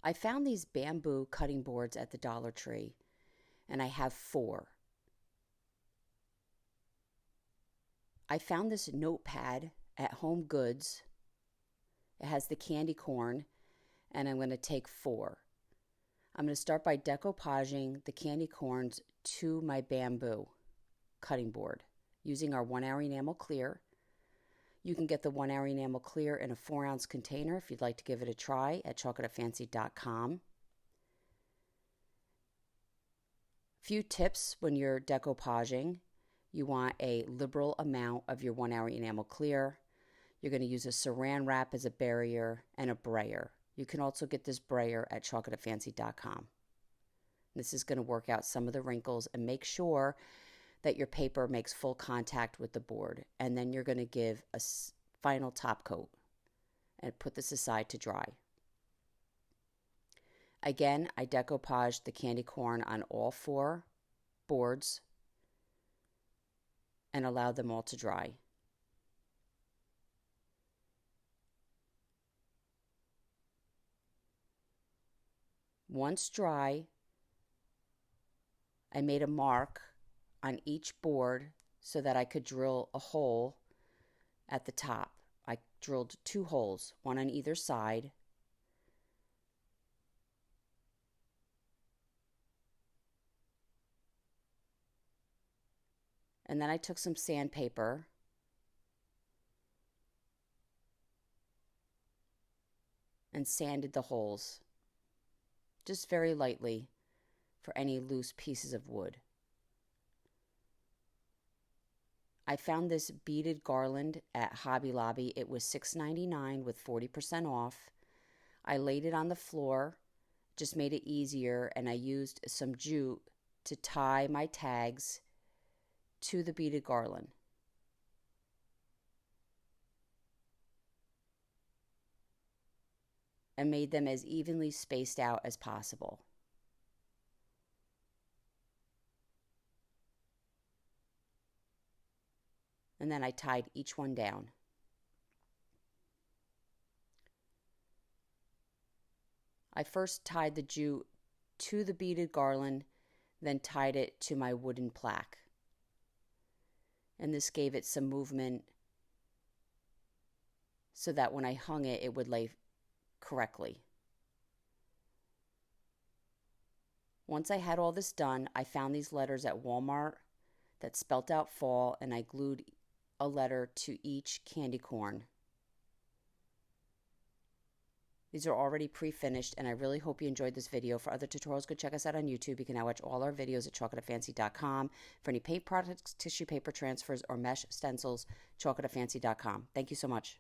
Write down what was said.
I found these bamboo cutting boards at the Dollar Tree, and I have 4. I found this notepad at Home Goods. It has the candy corn, and I'm going to take 4. I'm going to start by decoupaging the candy corns to my bamboo cutting board using our 1-hour enamel clear. You can get the 1-hour enamel clear in a 4-ounce container if you'd like to give it a try at chocolatefancy.com. Few tips when you're decoupaging. You want a liberal amount of your 1-hour enamel clear. You're going to use a saran wrap as a barrier and a brayer. You can also get this brayer at chocolatefancy.com. This is going to work out some of the wrinkles and make sure that your paper makes full contact with the board. And then you're going to give a final top coat and put this aside to dry. Again, I decoupaged the candy corn on all 4 boards and allowed them all to dry. Once dry, I made a mark on each board so that I could drill a hole at the top. I drilled 2 holes, one on either side. And then I took some sandpaper and sanded the holes, just very lightly, for any loose pieces of wood. I found this beaded garland at Hobby Lobby. It was $6.99 with 40% off. I laid it on the floor, just made it easier, and I used some jute to tie my tags to the beaded garland. And made them as evenly spaced out as possible. And then I tied each one down. I first tied the jute to the beaded garland, then tied it to my wooden plaque. And this gave it some movement so that when I hung it, it would lay correctly. Once I had all this done, I found these letters at Walmart that spelt out fall, and I glued a letter to each candy corn. These are already pre-finished, and I really hope you enjoyed this video. For other tutorials, go check us out on YouTube. You can now watch all our videos at chocolatefancy.com. For any paint products, tissue paper transfers, or mesh stencils, chocolatefancy.com. Thank you so much.